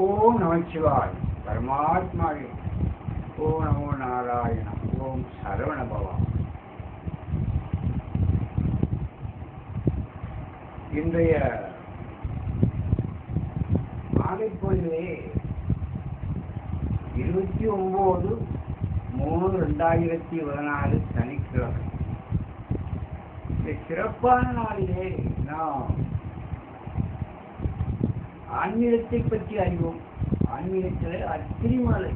ஓம் நமச்சிவாய் பரமாத்மாவே. ஓம் நமோ நாராயண. ஓம் சரவண பவா. இன்றைய மாலை பொழுதிலே 29/3/2014 சனிக்கிழமை. இந்த சிறப்பான நாளிலே நாம் ஆன்மீகத்தை பற்றி அறிவோம். ஆன்மீகத்தில் அத்திரி மலை,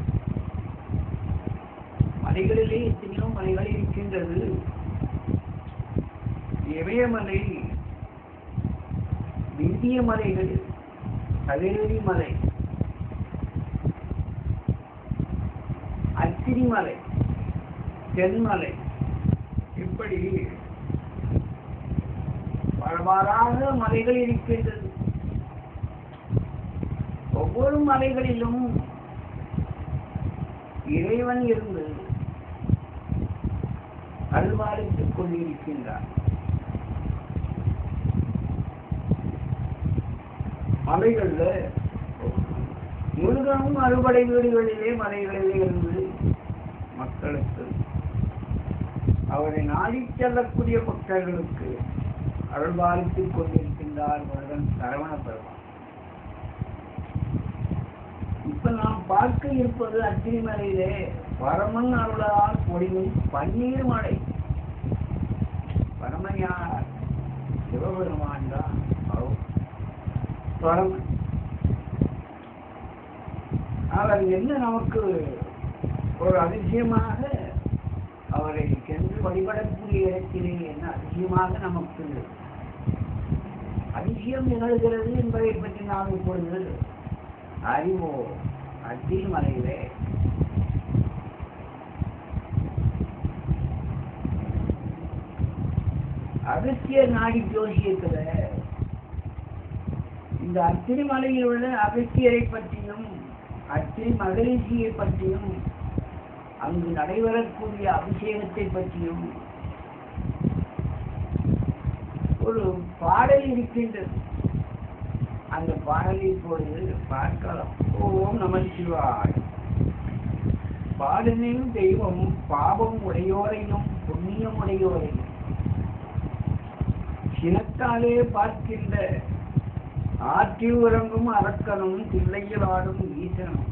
மலைகளிலே எத்தனையோ மலைகள் இருக்கின்றது. இமயமலை, விந்திய மலைகள், கதிரேரி மலை, அத்திரி மலை, தென்மலை, இப்படி பலவாறாக மலைகள் இருக்கின்றது. ஒவ்வொரு மலைகளிலும் இறைவன் இருந்து அருள்வாளித்துக் கொண்டிருக்கின்றார். மலைகள்ல முருகனும் அறுபடை வீடுகளிலே மலைகளிலே இருந்து மக்களுக்கு, அவரை நாடி செல்லக்கூடிய பக்தர்களுக்கு அருள்வாளித்துக் கொண்டிருக்கின்றார் முருகன் சரவண பெருமான். இப்ப நாம் பார்க்க இருப்பது அத்திரி மலையிலே பரமன் அருளால் பொழியும் பன்னீர் மலை. பரமஞான சிவபெருமான் தான் பரமன். அவர் என்ன நமக்கு ஒரு அதிசயமாக அவரை சென்று வழிபடக்கூடிய இடத்திலே என்ன அதிசயமாக நமக்கு அதிசயம் நிகழ்கிறது என்பதை பற்றி நாம் இப்பொழுது அறிவோம். அத்திரி மலையிலே அகஸ்திய நாடி ஜோசியத்துல இந்த அத்திரி மலையில் உள்ள அகஸ்தியரை பற்றியும் அத்திரி மகரிஷியை பற்றியும் அங்கு நடைபெறக்கூடிய அபிஷேகத்தை பற்றியும் ஒரு பாடல் இருக்கின்றது. அந்த பாடலை இப்பொழுது பார்க்கலாம். ஓம் நமச்சிவாய். பாடலின் தெய்வம் பாவம் உடையோரையும் புண்ணியம் உடையோரையும் சினத்தாலே பார்க்கின்ற ஆற்றி உறங்கும் அரக்கனும் தில்லையில் ஆடும் ஈசனும்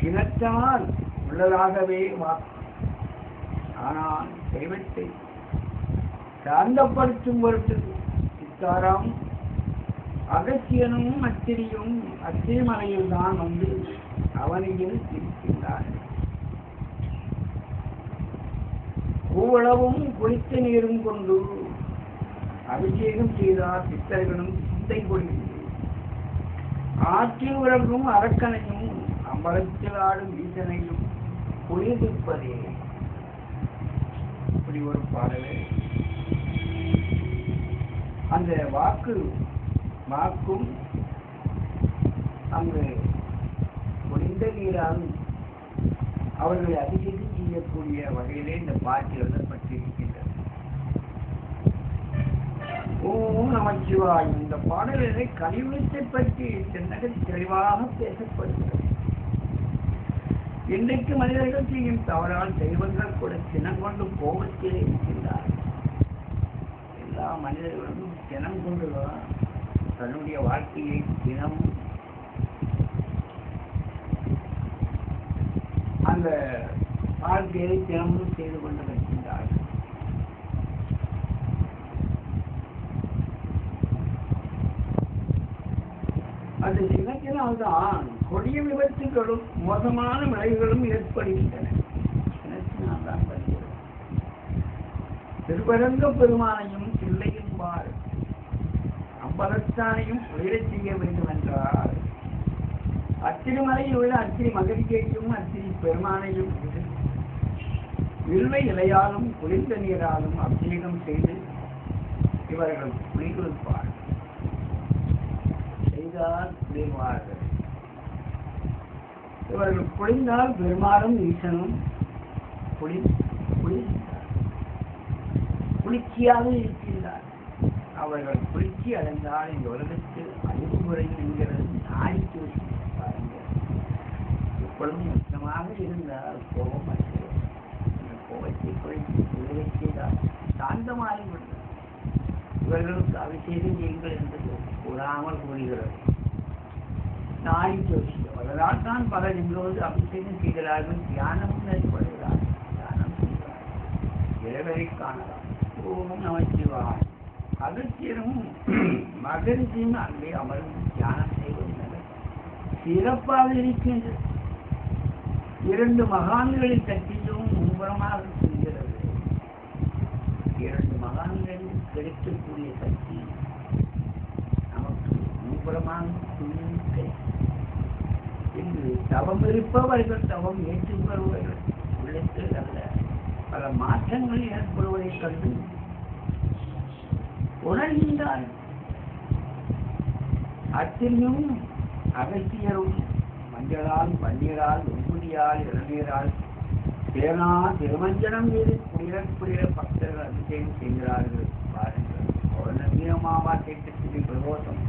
சினத்தால் உள்ளதாகவே வாக்கு. ஆனால் தெய்வத்தை சாந்தப்படுத்தும் பொருட்டு சித்தாராம் அகஸ்தியனும் அத்திரியும் அத்திரி மலையில் தான் வந்து அவனையில் இருக்கின்றார். பூவளவும் குளித்த நீரும் கொண்டு அபிஷேகம் செய்தார் சித்தர்களும் சிந்தை கொள்கிறது. ஆற்றில் உறங்கும் அரக்கனையும் அம்பலத்தில் ஆடும் ஈசனையும் குளிர்விப்பதே. இப்படி ஒரு பாடலே. அந்த வாக்கும் அங்கு குளிர்ந்த நீராலும் அவர்களை அபிஷேகம் செய்யக்கூடிய வகையிலே இந்த பாட்டு எழுதப்பட்டிருக்கின்றது. ஓம் நமச்சிவாய். இந்த பாடலிலே கலியுகத்தை பற்றி தென்னக தெளிவாக பேசப்படுகிறது. இன்றைக்கு மனிதர்கள் செய்யும் தவறால் தெய்வங்கள் கூட சினம் கொண்டு கோபத்திலே இருக்கின்றார். எல்லா மனிதர்களும் சினம் கொண்டுதான் தன்னுடைய வாழ்க்கையை தினமும் அந்த வாழ்க்கையை தினமும் செய்து கொண்டு வருகின்றார்கள். அந்த சினத்தினால்தான் கொடிய விபத்துகளும் மோசமான விளைவுகளும் ஏற்படுகின்றன. சினத்தினால்தான் வருகிறது. திருவரங்க பெருமானையும் தில்லையும் பார் அம்பலத்தானையும் உயிரச் செய்ய வேண்டும் என்றார். அத்திரிமலையில் உள்ள அத்திரி மகரிஷியையும் அத்திரி பெருமானையும் வில்வை இலையாலும் குளிர்ந்த நீராலும் அபிஷேகம் செய்து இவர்கள் குளிர்விப்பார் செய்தால் குளிர்வார்கள். இவர்கள் குளிர்ந்தால் பெருமாளும் ஈசனும் குளிர்ச்சியாக இருக்கின்றார். அவர்கள் குளிர்ச்சி அடைந்தால் இந்த உலகத்தில் அழிவு குறையும் என்கிறது நாய்க்கு பாருங்க. எப்பொழுதும் மொத்தமாக இருந்தால் கோபம் அடைகிறது. அந்த கோபத்தை குறைத்து குளிரை செய்தால் சாந்தமாகிவிடும். இவர்களுக்கு அபிஷேகம் செய்யுங்கள் என்று கூறாமல் கூறுகிறது நாய் ஜோசியம். அதனால் தான் பலர் இங்கோடு அபிஷேகம் செய்கிறார்கள், தியானமும் ஏற்படுகிறார்கள், தியானம் செய்கிறார்கள், இறைவரை காணலாம். ஓம் நமச்சிவாய். அகத்தியரும் மகரிஷியும் அங்கே அமர்ந்து தியானம் செய்வது சிறப்பாக இருக்கின்றது. 2 மகான்களின் சக்தியும் முன்புறமாக செல்கிறது. 2 மகான்களில் கிடைக்கக்கூடிய சக்தி நமக்கு முன்புறமாக என்று தவம் இருப்பவர்கள் தவம் ஏற்றுப்பவர்கள் உள்ளத்தில் அல்ல பல மாற்றங்கள் ஏற்படுவதைக் கண்டு உணர்கின்றார். அத்தியும் அகத்தியரும் மஞ்சளால், பன்னீரால், வெண்முடியால், இளநீரால், தேனா திருமஞ்சனம் மீது குளிர பக்தர்கள் அபிஷேகம் செய்கிறார்கள். பாருங்கள், பௌர்ணமியமாவாட்டை பிரதோஷம்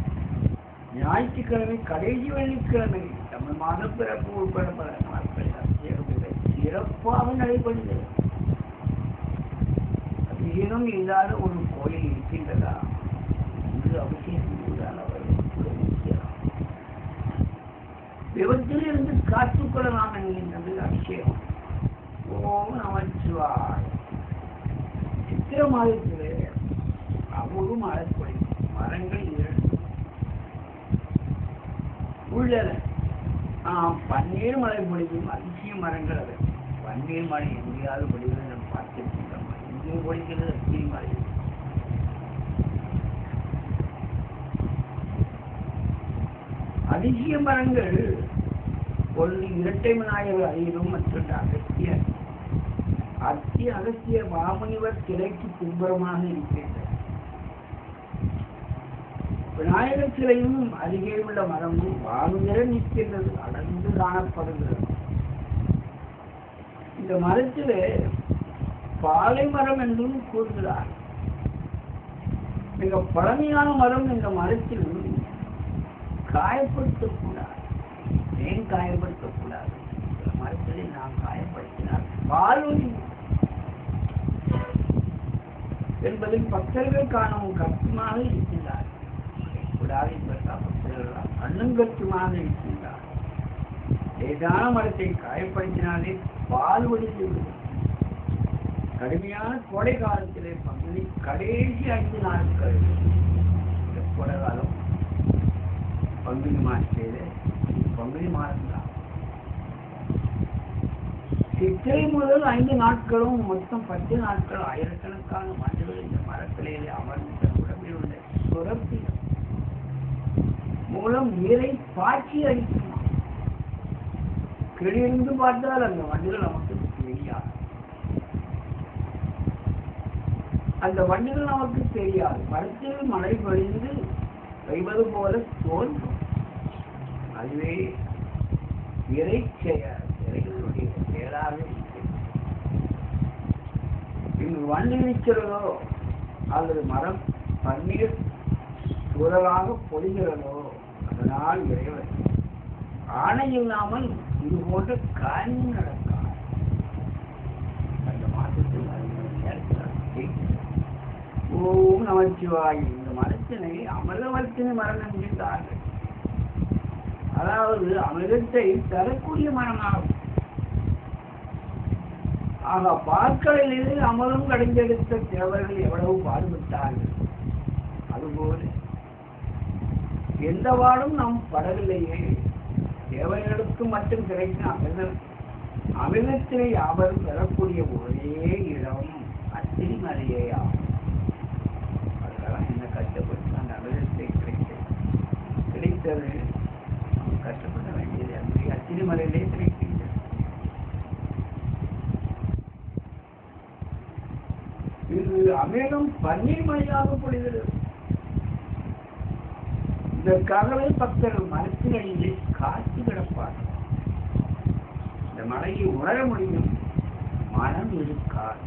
ஞாயிற்றுக்கிழமை கடைசி வெள்ளிக்கிழமை தமிழ் மாத பிறப்பு உட்பட பல நாட்கள் அபிஷேகம் சிறப்பாக நடைபெறுகிறது. அபிஷேகம் இல்லாத ஒரு கோயில் இருக்கின்றதா? இன்று அபிஷேகம் செய்தால் அவர்கள் முக்கியம். விபத்திலிருந்து காத்துக்கொள்ளலாம் என்கின்றது அபிஷேகம். ஓம் நமச்சிவாய். சித்திர மாதத்திலே அவ்வளவு மழை மரங்கள் 2 உள்ளன. பன்னீர் மழை பொழியும் அதிசய மரங்கள் அவை. பன்னீர் மழை எங்கேயாவது பொழிவது நாம் பார்த்திருக்கின்றோம். இங்கே பொழிகிறது அதிசய மழை. அதிசய மரங்கள் ஒன்று இரட்டை விநாயகர் ஐயரும் மற்றொன்று அகத்தியர். அகத்தியர் மாமுனிவர் சிலைக்கு பின்புறமாக இருக்கின்றது. விநாயகர் சிலையும் அருகே உள்ள மரமும் வானுயர நிற்கின்றது, அடர்ந்து காணப்படுகிறது. இந்த மரத்திலே பாலை மரம் என்றும் கூறுகிறார். மிக பழமையான மரம். இந்த மரத்தில் காயப்படுத்தக்கூடாது. ஏன் காயப்படுத்தக்கூடாது? இந்த மரத்திலே நாம் காயப்படுத்தினால் பாலொலி என்பதில் பக்தர்கள் காணும் கஷ்டமாக இருக்கின்றார். அண்ணங்கட்டுமாக இருக்கின்றார். லேசான மரத்தை காயப்படுத்தினாலே பால் ஒழித்துவிடும். கடுமையான கோடை காலத்திலே பங்குனி கடைசி 5 நாட்கள் இந்த கோடை காலம் பங்குனி மாதத்திலே பங்குனி மாதம்தான். சித்திரை முதல் 5 நாட்களும் மொத்தம் 10 நாட்கள் ஆயிரக்கணக்கான மனிதர்கள் இந்த மரத்திலேயே அமர்ந்த உடம்பில் உள்ள சுரப்பி மூலம் நீரை பாய்ச்சி அடிக்குமா. கீழிருந்து பார்த்தால் அந்த வண்டிகள் நமக்கு தெரியாது. அந்த வண்டிகள் நமக்கு தெரியாது. மரத்தில் மழை பொழிந்து வைவது போல தோன்றும். அதுவே இறைகளுடைய செயலாக இருக்கிறது. இங்கு வண்டி இருக்கிறதோ அல்லது மரம் பன்னீர் சூழலாக பொழிகிறதோ அதனால் இறைவன் ஆணை இல்லாமல் இது போன்ற காரியம் நடக்காது. அந்த மாதத்தில் ஓம் நமச்சிவாய். இந்த மரத்தினை அமிர்தவர்த்தினி மரம் என்கின்றார்கள். அதாவது அமிர்தத்தை தரக்கூடிய மரமாகும். ஆக பார்க்கலிலே அமரும் கடைந்தெடுத்த தேவர்கள் எவ்வளவு பாடுபட்டார்கள். அதுபோல எந்த வாடும் நாம் படவில்லையே. தேவர்களுக்கு மட்டும் கிடைக்கும் அமிர்தத்தினை யாவரும் பெறக்கூடிய ஒரே இடம் அத்திரி மலையே ஆகும். அதெல்லாம் என்ன கஷ்டப்பட்டு அந்த அமிர்தத்தை கிடைத்தது கஷ்டப்பட வேண்டியது. அந்த அத்திரி மலையிலே கிடைக்கின்றது. இது அமிர்தம் பன்னீர் மழையாக பொழிகிறது. இதற்காகவே பக்தர்கள் மரத்தினடியிலே காத்து கிடப்பார்கள். இந்த மழையை உணர முடியும். மனம் இருக்காது,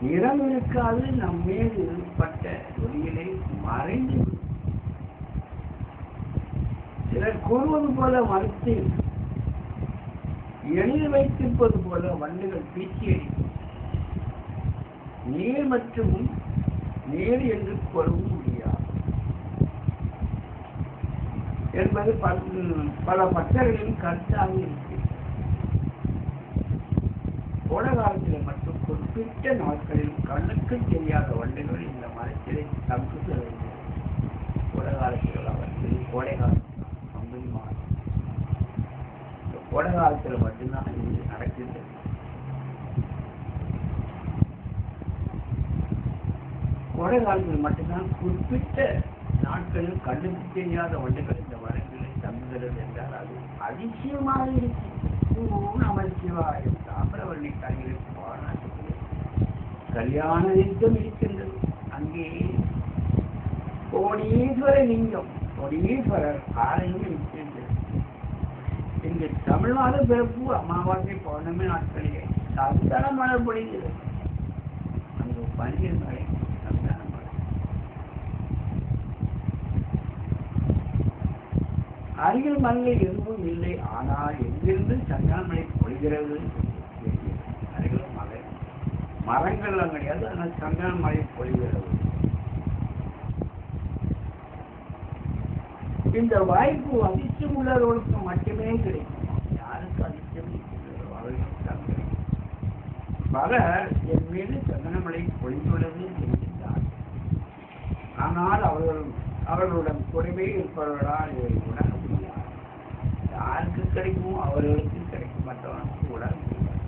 நிறம் இருக்காது. நம் மீது ஏற்பட்ட ஒளியிலே மறைந்து சிலர் கூறுவது போல மறுத்து எளிதில் வைத்திருப்பது போல வண்டுகள் பீச்சி அடிக்கும். நீர் மற்றும் நீர் என்று கொள்ளவும் முடியாது என்பது பல பக்தர்களின் கருத்தாக இருக்கிறது. கோடை காலத்தில் மட்டும் குறிப்பிட்ட நாட்களில் கண்ணுக்கு தெரியாத வண்டுகள் இந்த மரத்திலே தங்குகிறது. கோடை காலத்தில் அவர்கள் கோடை காலம் பங்குனி மாதம், இந்த கோடை காலத்தில் மட்டும்தான் இது நடக்கின்றது. கோடை காலத்தில் மட்டும்தான் குறிப்பிட்ட நாட்களில் கண்ணுக்கு தெரியாத வண்டுகள் இந்த மரங்களில் தங்குகிறது என்றால் அது அதிசயமாக இருக்கிறது. நமச்சிவாயம் தாமிரவள்ளி கலைஞருக்கு பாராட்டுகிறேன். கல்யாண லிங்கம் இருக்கின்றது. அங்கே கோடீஸ்வர லிங்கம், கோடீஸ்வரர் ஆலயம் இருக்கின்றது. இங்கு தமிழ்நாடு பிறப்பு அமாவாசை பௌர்ணமி நாட்களிலே சந்தன மலர் பொழிகிறது. அங்கு பன்னீர் மலை சந்தன மலை. அருகில் மலை எதுவும் இல்லை. ஆனால் எங்கிருந்து சந்தன மலை பொழிகிறது? அருகில் மலை மரங்கள்லாம் கிடையாது. ஆனால் சந்தன மலை பொழிகிறது. இந்த வாய்ப்பு அதிர்ஷ்டம் உள்ளவர்களுக்கு மட்டுமே கிடைக்கும். யாருக்கு அதிர்ஷ்டம் அவர்களுக்கு தான் கிடைக்கும். பலர் என் மீது சந்தன மலை பொழிந்துள்ளது என்கின்றார். ஆனால் அவர்களுடன் குறைவே இருப்பவர்களால் இதை உணர முடியாது. யாருக்கு கிடைக்குமோ அவர்களுக்கு கிடைக்கும், மற்றவனுக்கு உணர முடியாது.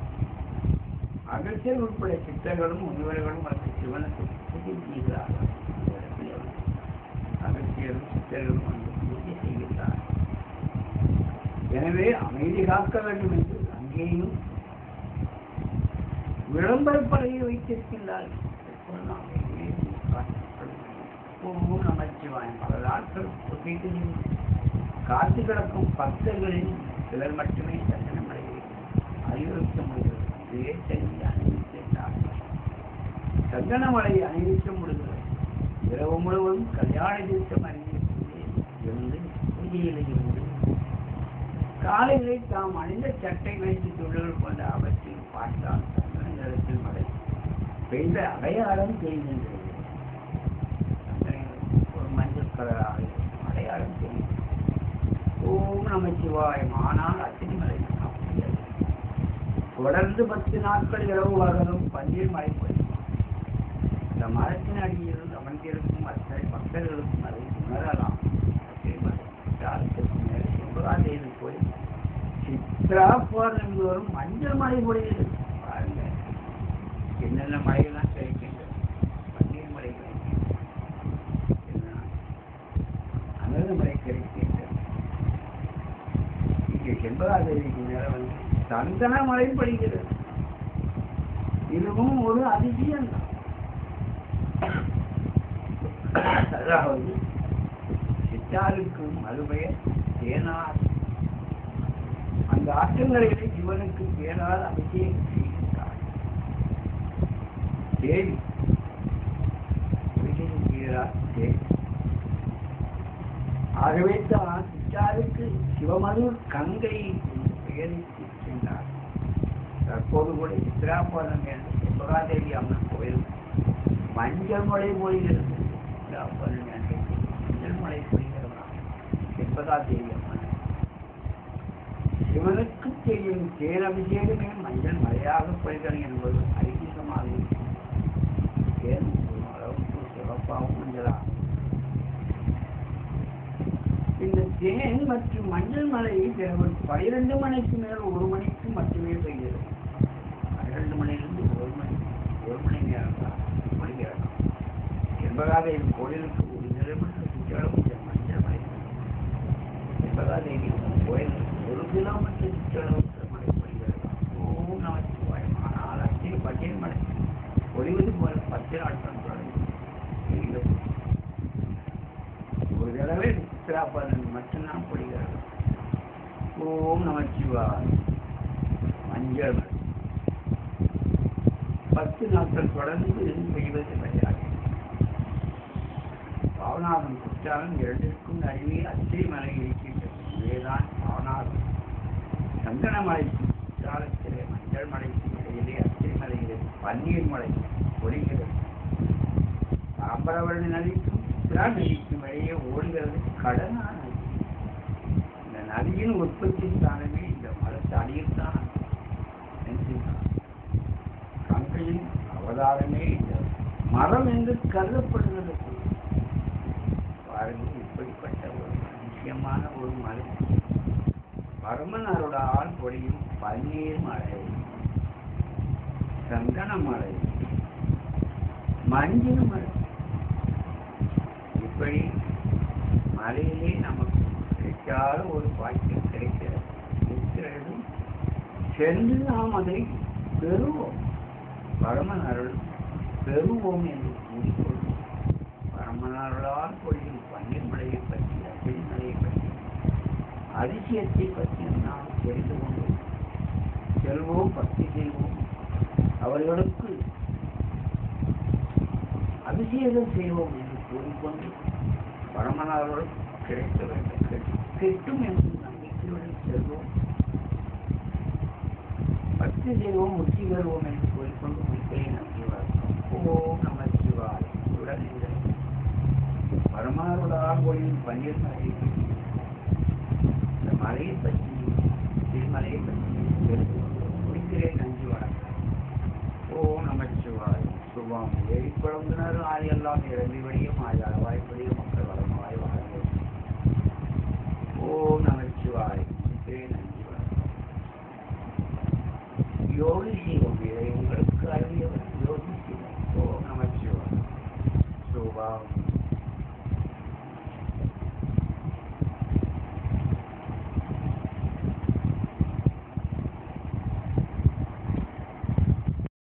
அகத்தியர் உட்பட சித்தர்களும் முனிவர்களும் மற்ற சிவனுக்கு பூஜை செய்கிறார்கள். அகத்தியரும் சித்தர்களும் வந்து பூஜை செய்கிறார்கள். எனவே அமைதி காக்க வேண்டும் என்று அங்கேயும் விளம்பரப்படையை வைத்திருக்கின்றார்கள். நமச்சிவாயம் பல நாட்கள் காத்து கிடக்கும் பக்தர்களின் சிலர் மட்டுமே சந்தன மலையை அறிவுறுத்த முடிகிறது. இதே செய்தி அணிவித்தார். சந்தன மலை அணிவிக்க முடிகிறது. இரவு முழுவதும் கல்யாண தீர்த்தம் அறிவித்து பூஜையில் இருந்து காலையிலே தாம் அணிந்த சட்டை வைத்து தொழில்கள் கொண்ட அவற்றில் பார்த்தால் சந்தன நிலத்தில் மழை பெய்த அடையாளம் தெரிகின்றது. ஒரு மஞ்சள் கலராக அடையாளம் தெரியும். ஓம் நமச்சிவாயம். ஆனால் அத்தினி மலை அப்படியாது. தொடர்ந்து 10 நாட்கள் இரவு வகலும் பன்னீர் மழை பொழியும். இந்த மரத்தின் அடியில் அமர்ந்திருக்கும் மற்ற பக்தர்களுக்கும் அதை உணரலாம். சிவகாதேவி போய் சித்ரா பௌர்ணமி வரும் மஞ்சள் மழை பொழிகிறது. பாருங்க என்னென்ன மழையெல்லாம் கிடைக்கின்றது. பன்னீர் மழை கிடைக்கின்றது, அமிர்த மழை கிடைக்கின்றது. இங்கே செண்பகாதேவிக்கு மேல வந்து சந்தன மழை பொழிகிறது. இதுவும் ஒரு அதிசயம் தான். அதாவது சித்தாருக்கும் மறுபெயர் தேனார். அந்த ஆற்றங்கரையிலே சிவனுக்கு தேனார் அபிஷேகம் செய்கின்றார். தேவி அபிஷேகம் செய்கிறார் தேவி. ஆகவே தான் சித்தாருக்கு சிவமதுர் கங்கை என்று பெயரிட்டிருக்கின்றார். தற்போது கூட சித்ரா பௌர்ணமி என்று செண்பகாதேவி அம்மன் கோயில் மஞ்சள் மழை பொழிகிறது. சித்ரா பௌர்ணமி அன்று மஞ்சள் மழை பொழிகிறதா செண்பகாதேவி அம்மன். சிவனுக்கு செய்யும் தேன் அபிஷேகமே மஞ்சள் மழையாக பொழிகிறது என்பது ஐதீகமாக தேன் அளவுக்கு சிவப்பாகவும் மஞ்சளாகும். இந்த தேன் மற்றும் மஞ்சள் மழை 12 மணிக்கு மேல் 1 மணிக்கு மட்டுமே பெய்கிறது. 12 மணியிலிருந்து 1 மணி நேரம் தான் பொழிகிறது. செண்பகாதேவி கோயிலுக்கு 1 கிலோமீட்டர் சுற்றளவு மஞ்சள் மழை. செண்பகாதேவி கோயிலுக்கு 1 கிலோமீட்டர் சுற்றளவு மழை பொழிகிறது. ஓம் நமச்சிவாயம். ஆனால் அச்சை பச்சை மழை பொழிவது போல 10 நாட்கள் தொடர்ந்து ஒரு தடவை சித்ரா பௌர்ணமி மட்டும்தான் பொழிகிறது. ஓம் நமச்சிவாயம். மஞ்சள் மழை 10 நாட்கள் தொடர்ந்து பெய்வது கிடையாது. பாவநாதம் குற்றாலம் 2க்கும் நடுவே அச்சை மலை இருக்கின்றது. அதேதான். ஆனால் சந்தனமலைக்கு காலத்திலே மஞ்சள் மலைக்கு இடையிலே அத்திரிமலையிலே பன்னீர் மலை ஒளிகிறது. தாம்பரவரணி நதிக்கும் நதிக்கும் இடையே ஓடுகிறது கடனான நதி. இந்த நதியின் உற்பத்தி ஸ்தானமே இந்த மரத்து அடியில் தான். கங்கையின் அவதாரமே இந்த மரம் என்று கருதப்படுகிறது. பாருங்கள், இப்படிப்பட்ட ஒரு முக்கியமான ஒரு மலை பரமன் அருளால் பொழியும் பன்னீர் மலை, சந்தன மலை, மஞ்சள் மலை. இப்படி மலையிலே நமக்கு கிடைக்காத ஒரு பாக்கியம் கிடைக்கிறது. சென்று நாம் அதை பெறுவோம். பரமன் அருள் பெறுவோம் என்று கூறிக்கொள்வோம். பரமன் அருளால் பொழியும் பன்னீர் மலையை பற்றி, அத்திரிமலையை பற்றி, அதிசயத்தை பற்றி நாம் தெரிந்து கொண்டோம். செல்வோம், பக்தி செய்வோம், அவர்களுக்கு அபிஷேகம் செய்வோம் என்று கூறிக்கொண்டு பரமனாரோடு கிடைக்க வேண்டும், கிட்டும் என்று நம்பிக்கையுடன் செல்வோம், பக்தி செய்வோம், முக்தி பெறுவோம் என்று கூறிக்கொண்டு முக்தியை நம்பி வாழ்வோம். ஓம் நம சிவாய. உடன் இந்த பரமனாரோட ஆகோயின் பன்னீர் மலையை பற்றி, இந்த மலையை பற்றி, திருமலையை பற்றி தெரிந்து கொண்டோம். முடிக்கிறேன். நன்றி, வணக்கம். ஓம் நம சிவாய. சுபம். ஏறிக்குழம்பினாரும் ஆயெல்லாம் இறங்கிபடியும் ஆயாளவாய்ப்படியும் மக்கள் வளமாய் வாழ வேண்டும். ஓம் நம சிவாய. முடிக்கிறேன். நன்றி, வணக்கம். யோகி சிவம். இதை உங்களுக்கு அறியவர் யோகி சிவம். ஓம் நம சிவாய. சுபம்.